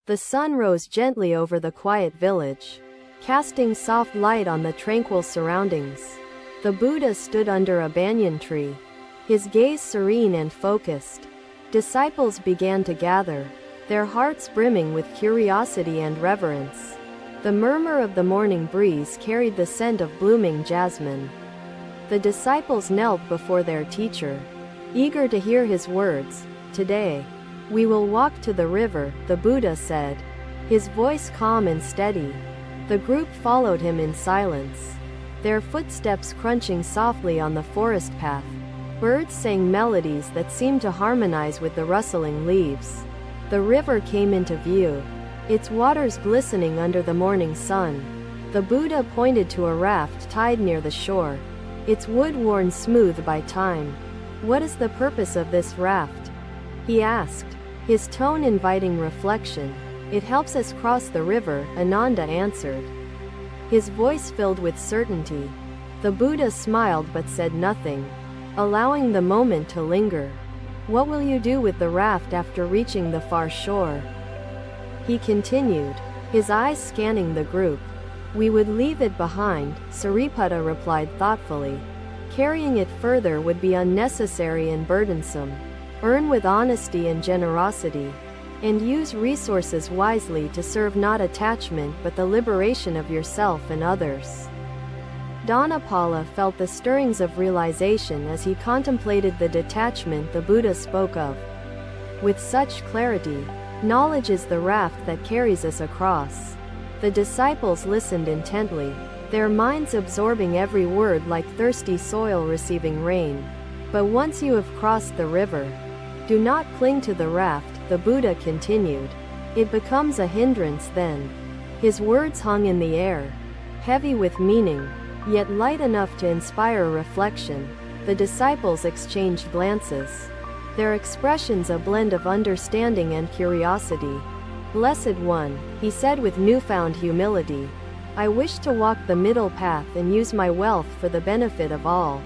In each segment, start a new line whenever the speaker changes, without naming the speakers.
The sun rose gently over the quiet village, casting soft light on the tranquil surroundings. The Buddha stood under a banyan tree, his gaze serene and focused. Disciples began to gather, their hearts brimming with curiosity and reverence. The murmur of the morning breeze carried the scent of blooming jasmine. The disciples knelt before their teacher, eager to hear his words. "Today, we will walk to the river," the Buddha said, his voice calm and steady. The group followed him in silence, their footsteps crunching softly on the forest path. Birds sang melodies that seemed to harmonize with the rustling leaves. The river came into view, its waters glistening under the morning sun. The Buddha pointed to a raft tied near the shore, its wood worn smooth by time. "What is the purpose of this raft?" he asked, his tone inviting reflection. "It helps us cross the river," Ananda answered, his voice filled with certainty. The Buddha smiled but said nothing, allowing the moment to linger. "What will you do with the raft after reaching the far shore?" he continued, his eyes scanning the group. "We would leave it behind," Sariputta replied thoughtfully. "Carrying it further would be unnecessary and burdensome. Earn with honesty and generosity, and use resources wisely to serve not attachment but the liberation of yourself and others." Dhanapala felt the stirrings of realization as he contemplated the detachment the Buddha spoke of. With such clarity, knowledge is the raft that carries us across. The disciples listened intently, their minds absorbing every word like thirsty soil receiving rain. "But once you have crossed the river, do not cling to the raft," the Buddha continued. "It becomes a hindrance then." His words hung in the air, heavy with meaning, yet light enough to inspire reflection. The disciples exchanged glances, their expressions a blend of understanding and curiosity. "Blessed One," he said with newfound humility, "I wish to walk the middle path and use my wealth for the benefit of all."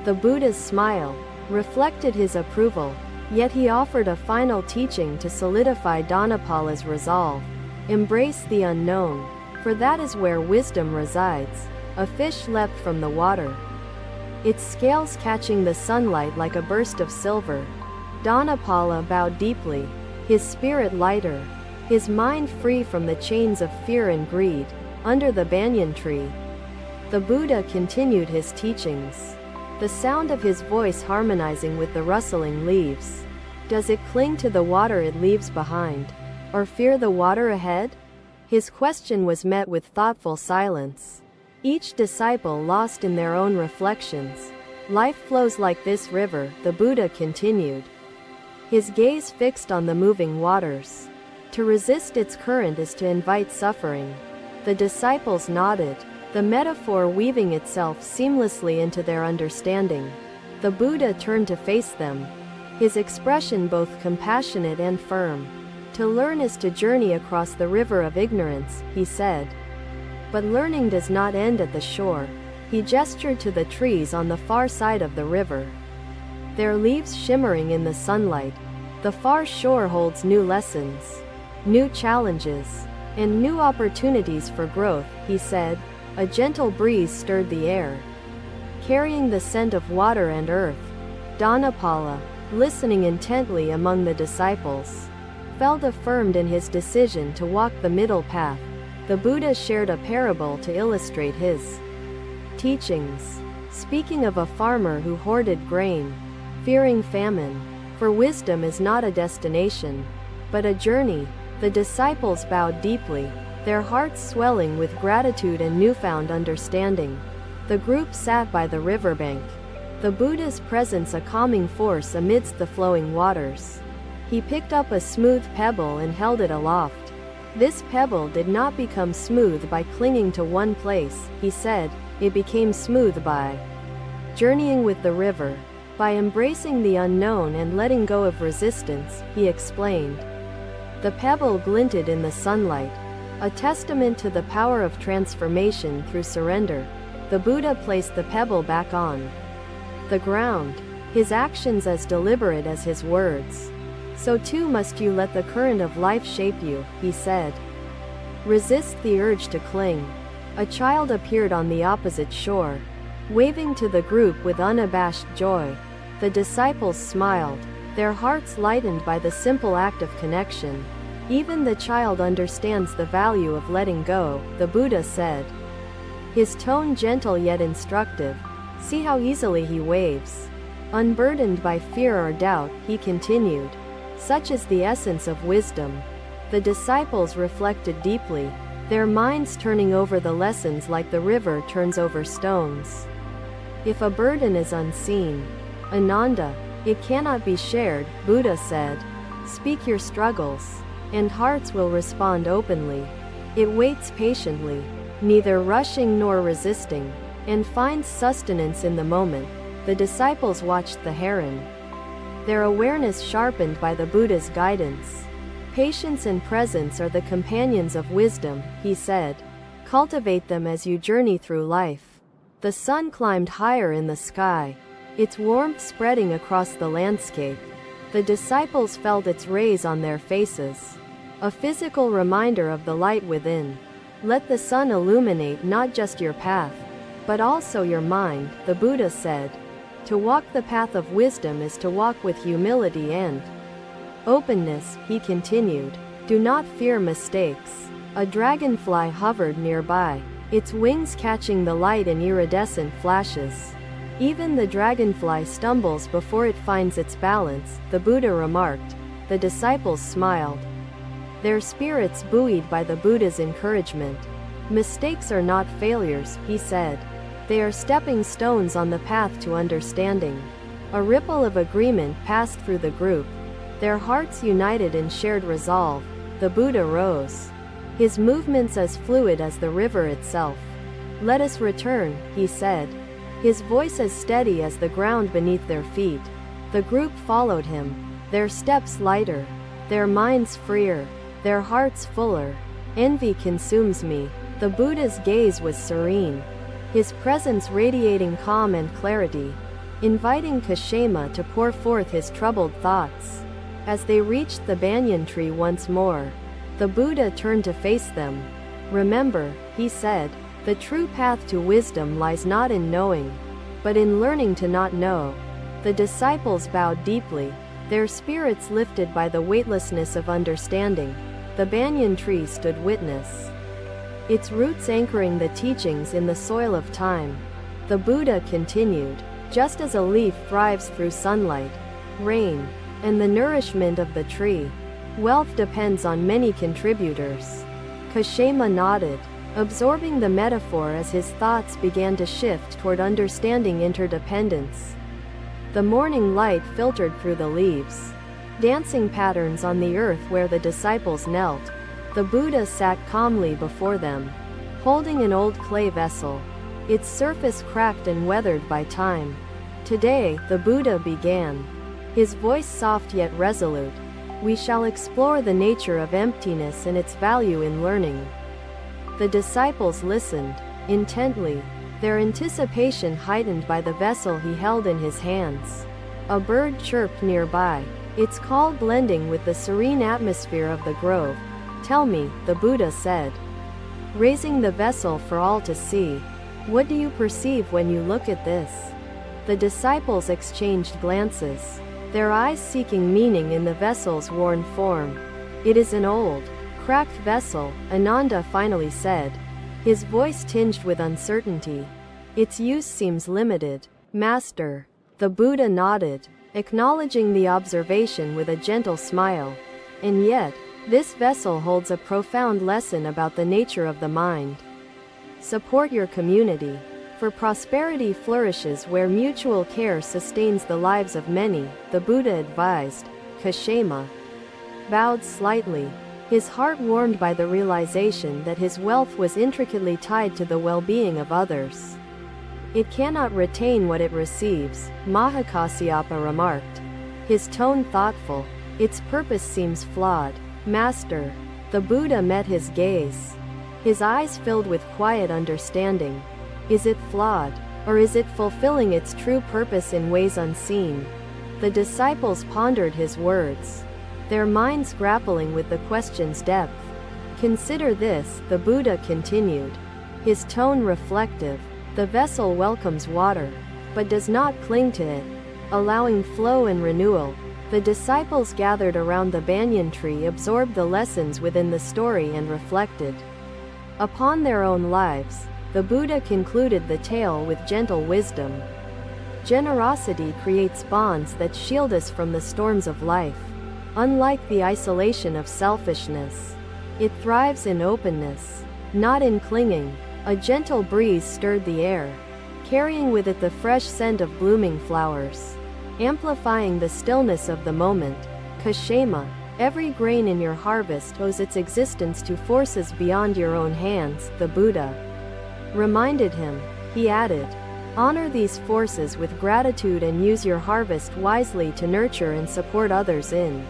The Buddha's smile reflected his approval, yet he offered a final teaching to solidify Dhanapala's resolve. "Embrace the unknown, for that is where wisdom resides." A fish leapt from the water, its scales catching the sunlight like a burst of silver. Dhanapala bowed deeply, his spirit lighter, his mind free from the chains of fear and greed. Under the banyan tree, the Buddha continued his teachings, the sound of his voice harmonizing with the rustling leaves. "Does it cling to the water it leaves behind, or fear the water ahead?" His question was met with thoughtful silence, each disciple lost in their own reflections. "Life flows like this river," the Buddha continued, his gaze fixed on the moving waters. "To resist its current is to invite suffering." The disciples nodded, the metaphor weaving itself seamlessly into their understanding. The Buddha turned to face them, his expression both compassionate and firm. "To learn is to journey across the river of ignorance," he said. "But learning does not end at the shore." He gestured to the trees on the far side of the river, their leaves shimmering in the sunlight. "The far shore holds new lessons, new challenges, and new opportunities for growth," he said. A gentle breeze stirred the air, carrying the scent of water and earth. Dhanapala, listening intently among the disciples, felt affirmed in his decision to walk the middle path. The Buddha shared a parable to illustrate his teachings, speaking of a farmer who hoarded grain, fearing famine. For wisdom is not a destination, but a journey. The disciples bowed deeply, their hearts swelling with gratitude and newfound understanding. The group sat by the riverbank, the Buddha's presence a calming force amidst the flowing waters. He picked up a smooth pebble and held it aloft. "This pebble did not become smooth by clinging to one place," he said. "It became smooth by journeying with the river, by embracing the unknown and letting go of resistance," he explained. The pebble glinted in the sunlight, a testament to the power of transformation through surrender. The Buddha placed the pebble back on the ground, his actions as deliberate as his words. so too must you let the current of life shape you, he said. Resist the urge to cling. A child appeared on the opposite shore, waving to the group with unabashed joy. The disciples smiled, their hearts lightened by the simple act of connection. Even the child understands the value of letting go, the Buddha said. His tone gentle yet instructive. See how easily he waves. Unburdened by fear or doubt, he continued. Such is the essence of wisdom. The disciples reflected deeply, their minds turning over the lessons like the river turns over stones. If a burden is unseen, Ananda, it cannot be shared, Buddha said. Speak your struggles, and hearts will respond openly. It waits patiently, neither rushing nor resisting, and finds sustenance in the moment. The disciples watched the heron, their awareness sharpened by the Buddha's guidance. Patience and presence are the companions of wisdom, he said. Cultivate them as you journey through life. The sun climbed higher in the sky, its warmth spreading across the landscape. The disciples felt its rays on their faces, a physical reminder of the light within. Let the sun illuminate not just your path, but also your mind, the Buddha said. To walk the path of wisdom is to walk with humility and openness, he continued. Do not fear mistakes. A dragonfly hovered nearby, its wings catching the light in iridescent flashes. Even the dragonfly stumbles before it finds its balance, the Buddha remarked. The disciples smiled, their spirits buoyed by the Buddha's encouragement. Mistakes are not failures, he said. They are stepping stones on the path to understanding. A ripple of agreement passed through the group, their hearts united in shared resolve. The Buddha rose, his movements as fluid as the river itself. Let us return, he said, his voice as steady as the ground beneath their feet. The group followed him, their steps lighter, their minds freer, their hearts fuller. Envy consumes me. The Buddha's gaze was serene, his presence radiating calm and clarity, inviting Kashema to pour forth his troubled thoughts. As they reached the banyan tree once more, the Buddha turned to face them. Remember, he said, the true path to wisdom lies not in knowing, but in learning to not know. The disciples bowed deeply, their spirits lifted by the weightlessness of understanding. The banyan tree stood witness, its roots anchoring the teachings in the soil of time. The Buddha continued, just as a leaf thrives through sunlight, rain, and the nourishment of the tree, wealth depends on many contributors. Kashema nodded, absorbing the metaphor as his thoughts began to shift toward understanding interdependence. The morning light filtered through the leaves, dancing patterns on the earth where the disciples knelt. The Buddha sat calmly before them, holding an old clay vessel, its surface cracked and weathered by time. Today, the Buddha began, his voice soft yet resolute. We shall explore the nature of emptiness and its value in learning. The disciples listened intently, their anticipation heightened by the vessel he held in his hands. A bird chirped nearby, its call blending with the serene atmosphere of the grove. Tell me, the Buddha said, raising the vessel for all to see. What do you perceive when you look at this? The disciples exchanged glances, their eyes seeking meaning in the vessel's worn form. It is an old, cracked vessel, Ananda finally said, his voice tinged with uncertainty. Its use seems limited, Master. The Buddha nodded, acknowledging the observation with a gentle smile. And yet, this vessel holds a profound lesson about the nature of the mind. Support your community, for prosperity flourishes where mutual care sustains the lives of many, the Buddha advised. Kashema bowed slightly, his heart warmed by the realization that his wealth was intricately tied to the well-being of others. It cannot retain what it receives, Mahakasyapa remarked, his tone thoughtful. Its purpose seems flawed, Master. The Buddha met his gaze, his eyes filled with quiet understanding. Is it flawed, or is it fulfilling its true purpose in ways unseen? The disciples pondered his words, their minds grappling with the question's depth. Consider this, the Buddha continued, his tone reflective. The vessel welcomes water, but does not cling to it, allowing flow and renewal. The disciples gathered around the banyan tree absorbed the lessons within the story and reflected upon their own lives. The Buddha concluded the tale with gentle wisdom. Generosity creates bonds that shield us from the storms of life. Unlike the isolation of selfishness, it thrives in openness, not in clinging. A gentle breeze stirred the air, carrying with it the fresh scent of blooming flowers, amplifying the stillness of the moment. Kashema, every grain in your harvest owes its existence to forces beyond your own hands, the Buddha reminded him. He added, honor these forces with gratitude and use your harvest wisely to nurture and support others in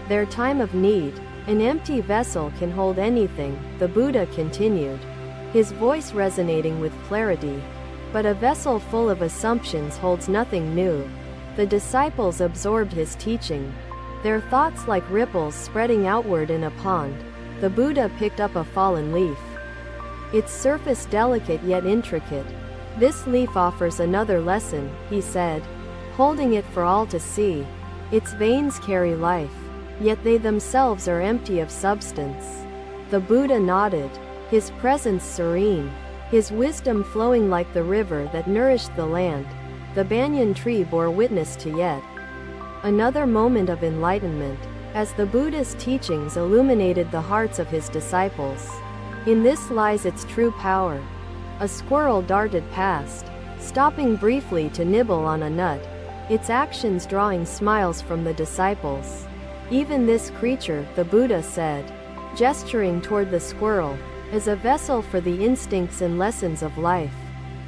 their time of need. An empty vessel can hold anything, the Buddha continued, his voice resonating with clarity. But a vessel full of assumptions holds nothing new. The disciples absorbed his teaching, their thoughts like ripples spreading outward in a pond. The Buddha picked up a fallen leaf, its surface delicate yet intricate. This leaf offers another lesson, he said, holding it for all to see. Its veins carry life, yet they themselves are empty of substance. The Buddha nodded, his presence serene, his wisdom flowing like the river that nourished the land. The banyan tree bore witness to yet another moment of enlightenment, as the Buddha's teachings illuminated the hearts of his disciples. In this lies its true power. A squirrel darted past, stopping briefly to nibble on a nut, its actions drawing smiles from the disciples. Even this creature, the Buddha said, gesturing toward the squirrel, is a vessel for the instincts and lessons of life.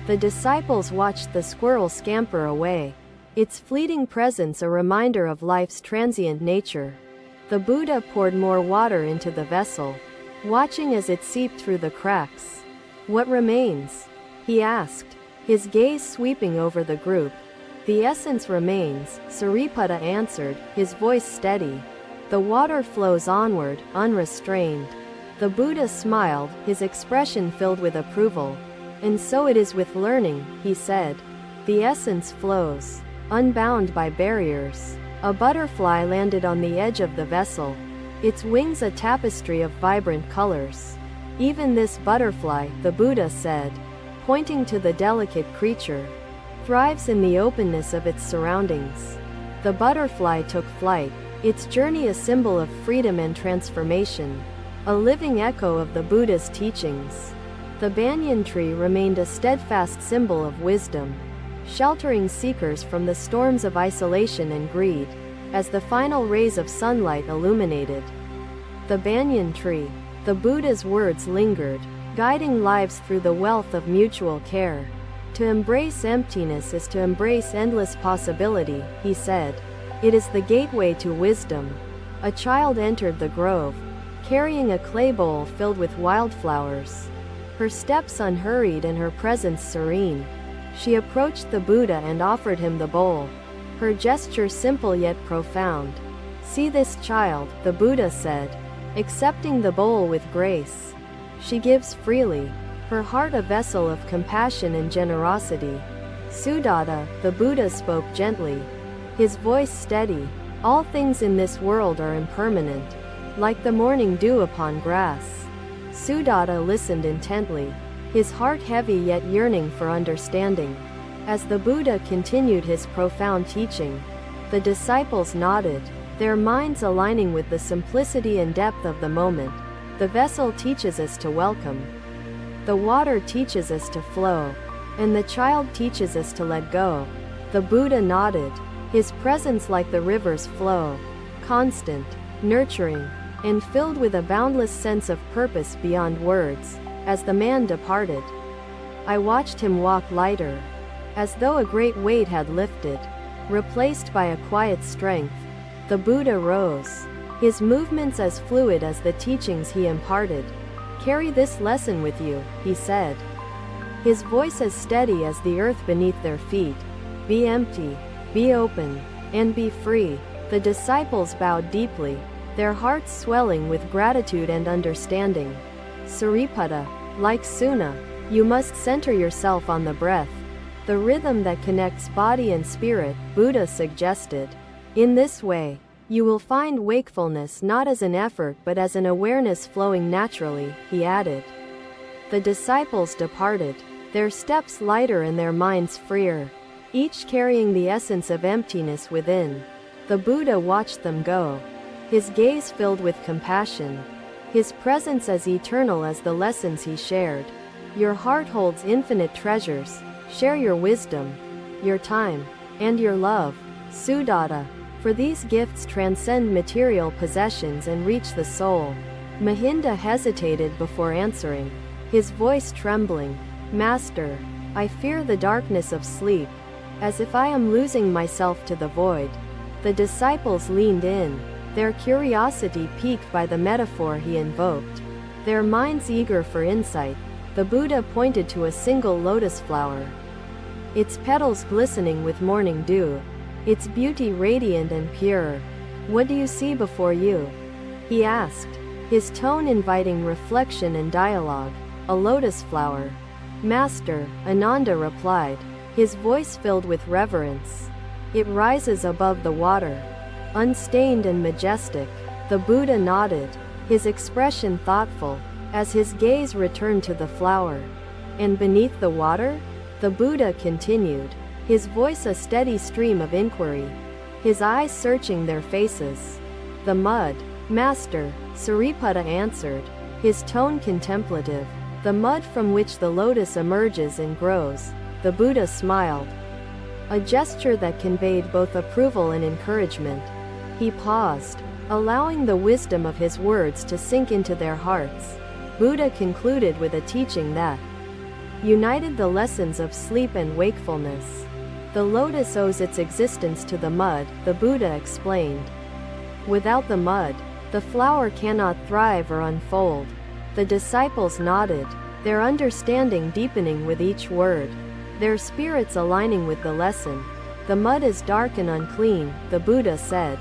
The disciples watched the squirrel scamper away, its fleeting presence a reminder of life's transient nature. The Buddha poured more water into the vessel, watching as it seeped through the cracks. What remains? He asked, his gaze sweeping over the group. The essence remains, Sariputta answered, his voice steady. The water flows onward, unrestrained. The Buddha smiled, his expression filled with approval. And so it is with learning, he said. The essence flows, unbound by barriers. A butterfly landed on the edge of the vessel, its wings a tapestry of vibrant colors. Even this butterfly, the Buddha said, pointing to the delicate creature, thrives in the openness of its surroundings. The butterfly took flight, its journey a symbol of freedom and transformation, a living echo of the Buddha's teachings. The banyan tree remained a steadfast symbol of wisdom, sheltering seekers from the storms of isolation and greed. As the final rays of sunlight illuminated the banyan tree, the Buddha's words lingered, guiding lives through the wealth of mutual care. To embrace emptiness is to embrace endless possibility, he said. It is the gateway to wisdom. A child entered the grove, carrying a clay bowl filled with wildflowers, her steps unhurried and her presence serene. She approached the Buddha and offered him the bowl, her gesture simple yet profound. See this child, the Buddha said, accepting the bowl with grace. She gives freely, her heart a vessel of compassion and generosity. Sudatta, the Buddha spoke gently, his voice steady. All things in this world are impermanent, like the morning dew upon grass. Sudatta listened intently, his heart heavy yet yearning for understanding. As the Buddha continued his profound teaching, the disciples nodded, their minds aligning with the simplicity and depth of the moment. The vessel teaches us to welcome, the water teaches us to flow, and the child teaches us to let go. The Buddha nodded, his presence like the river's flow, constant, nurturing, and filled with a boundless sense of purpose beyond words. As the man departed, I watched him walk lighter, as though a great weight had lifted, replaced by a quiet strength. The Buddha rose, his movements as fluid as the teachings he imparted. Carry this lesson with you, he said, his voice as steady as the earth beneath their feet. Be empty, be open, and be free. The disciples bowed deeply, their hearts swelling with gratitude and understanding. Sariputta, like Suna, you must center yourself on the breath, the rhythm that connects body and spirit, Buddha suggested. In this way, you will find wakefulness not as an effort but as an awareness flowing naturally, he added. The disciples departed, their steps lighter and their minds freer, each carrying the essence of emptiness within. The Buddha watched them go, his gaze filled with compassion, his presence as eternal as the lessons he shared. Your heart holds infinite treasures, share your wisdom, your time, and your love, Sudatta, for these gifts transcend material possessions and reach the soul. Mahinda hesitated before answering, his voice trembling. Master, I fear the darkness of sleep, as if I am losing myself to the void. The disciples leaned in, their curiosity piqued by the metaphor he invoked. Their minds eager for insight, the Buddha pointed to a single lotus flower, its petals glistening with morning dew, its beauty radiant and pure. What do you see before you? He asked, his tone inviting reflection and dialogue. A lotus flower. Master, Ananda replied, his voice filled with reverence. It rises above the water, unstained and majestic. The Buddha nodded, his expression thoughtful, as his gaze returned to the flower. And beneath the water? The Buddha continued, his voice a steady stream of inquiry, his eyes searching their faces. The mud. Master, Sariputta answered, his tone contemplative. The mud from which the lotus emerges and grows. The Buddha smiled, a gesture that conveyed both approval and encouragement. He paused, allowing the wisdom of his words to sink into their hearts. Buddha concluded with a teaching that united the lessons of sleep and wakefulness. The lotus owes its existence to the mud, the Buddha explained. Without the mud, the flower cannot thrive or unfold. The disciples nodded, their understanding deepening with each word, their spirits aligning with the lesson. The mud is dark and unclean, the Buddha said,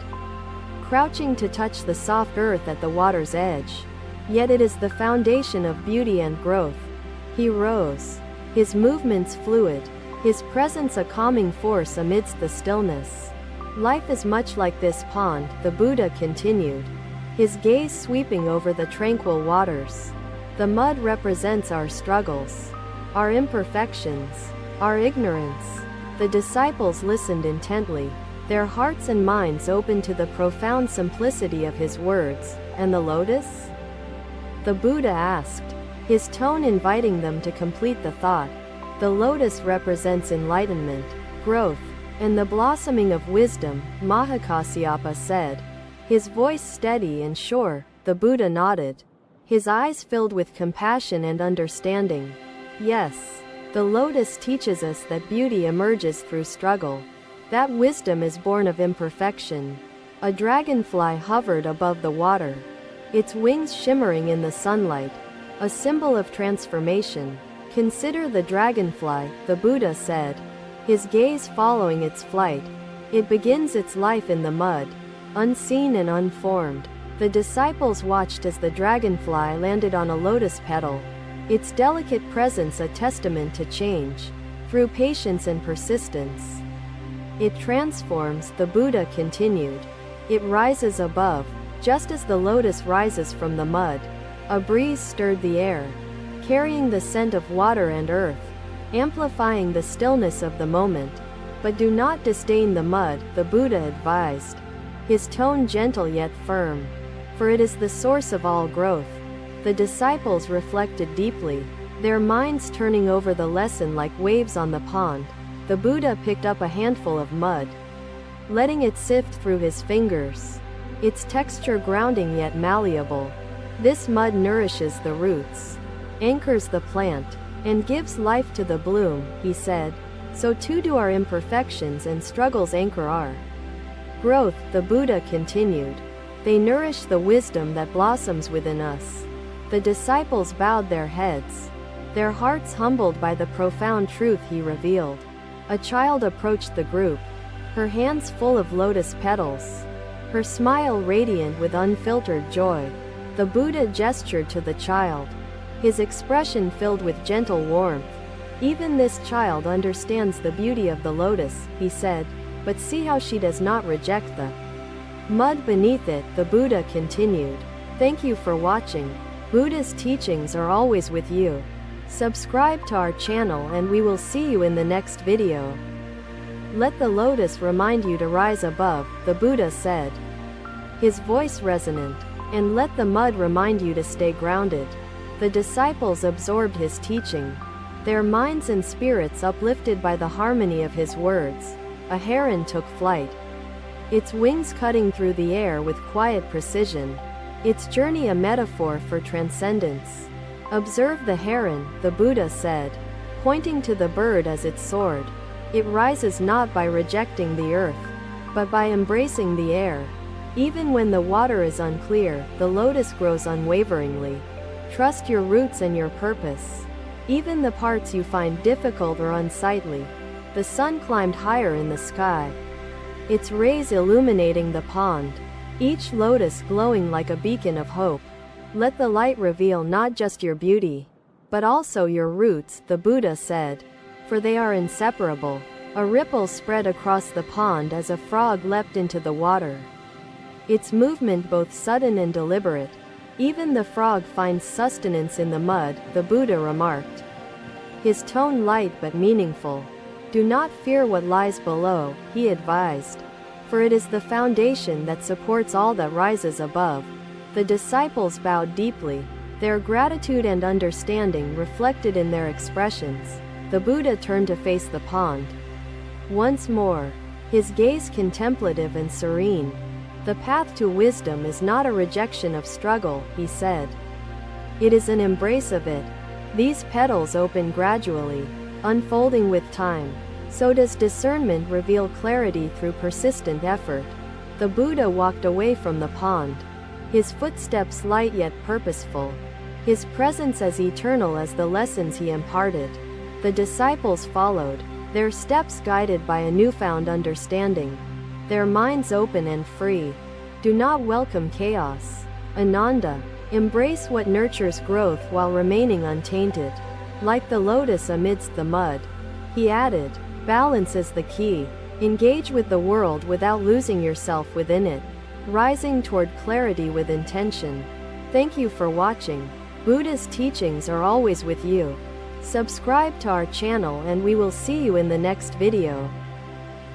crouching to touch the soft earth at the water's edge. Yet it is the foundation of beauty and growth. He rose, his movements fluid, his presence a calming force amidst the stillness. Life is much like this pond, the Buddha continued, his gaze sweeping over the tranquil waters. The mud represents our struggles, our imperfections, our ignorance. The disciples listened intently, their hearts and minds open to the profound simplicity of his words. And the lotus? The Buddha asked, his tone inviting them to complete the thought. The lotus represents enlightenment, growth, and the blossoming of wisdom, Mahakasyapa said, his voice steady and sure. The Buddha nodded, his eyes filled with compassion and understanding. Yes, the lotus teaches us that beauty emerges through struggle, that wisdom is born of imperfection. A dragonfly hovered above the water, its wings shimmering in the sunlight, a symbol of transformation. Consider the dragonfly, the Buddha said, his gaze following its flight. It begins its life in the mud, unseen and unformed. The disciples watched as the dragonfly landed on a lotus petal, its delicate presence a testament to change. Through patience and persistence, it transforms, the Buddha continued. It rises above, just as the lotus rises from the mud. A breeze stirred the air, carrying the scent of water and earth, amplifying the stillness of the moment. But do not disdain the mud, the Buddha advised, his tone gentle yet firm, for it is the source of all growth. The disciples reflected deeply, their minds turning over the lesson like waves on the pond. The Buddha picked up a handful of mud, letting it sift through his fingers, its texture grounding yet malleable. This mud nourishes the roots, anchors the plant, and gives life to the bloom, he said. So too do our imperfections and struggles anchor our growth, the Buddha continued. They nourish the wisdom that blossoms within us. The disciples bowed their heads, their hearts humbled by the profound truth he revealed. A child approached the group, her hands full of lotus petals. her smile radiant with unfiltered joy. The Buddha gestured to the child, his expression filled with gentle warmth. "Even this child understands the beauty of the lotus," he said, "but see how she does not reject the mud beneath it." The Buddha continued, "Thank you for watching. Buddha's teachings are always with you. Subscribe to our channel and we will see you in the next video." "Let the lotus remind you to rise above," the Buddha said, his voice resonant, "and let the mud remind you to stay grounded." The disciples absorbed his teaching, their minds and spirits uplifted by the harmony of his words. A heron took flight, its wings cutting through the air with quiet precision, its journey a metaphor for transcendence. "Observe the heron," the Buddha said, pointing to the bird as it soared. "It rises not by rejecting the earth, but by embracing the air. Even when the water is unclear, the lotus grows unwaveringly. Trust your roots and your purpose, even the parts you find difficult or unsightly." The sun climbed higher in the sky, its rays illuminating the pond, each lotus glowing like a beacon of hope. "Let the light reveal not just your beauty, but also your roots," the Buddha said, "for they are inseparable." A ripple spread across the pond as a frog leapt into the water, its movement both sudden and deliberate. "Even the frog finds sustenance in the mud," the Buddha remarked, his tone light but meaningful. "Do not fear what lies below," he advised, "for it is the foundation that supports all that rises above." The disciples bowed deeply, their gratitude and understanding reflected in their expressions. The Buddha turned to face the pond once more, his gaze contemplative and serene. "The path to wisdom is not a rejection of struggle," he said. "It is an embrace of it. These petals open gradually, unfolding with time. So does discernment reveal clarity through persistent effort." The Buddha walked away from the pond, his footsteps light yet purposeful, his presence as eternal as the lessons he imparted. The disciples followed, their steps guided by a newfound understanding, their minds open and free. "Do not welcome chaos, Ananda. Embrace what nurtures growth while remaining untainted. Like the lotus amidst the mud," he added, "balance is the key. Engage with the world without losing yourself within it, rising toward clarity with intention." Thank you for watching. Buddha's teachings are always with you. Subscribe to our channel and we will see you in the next video.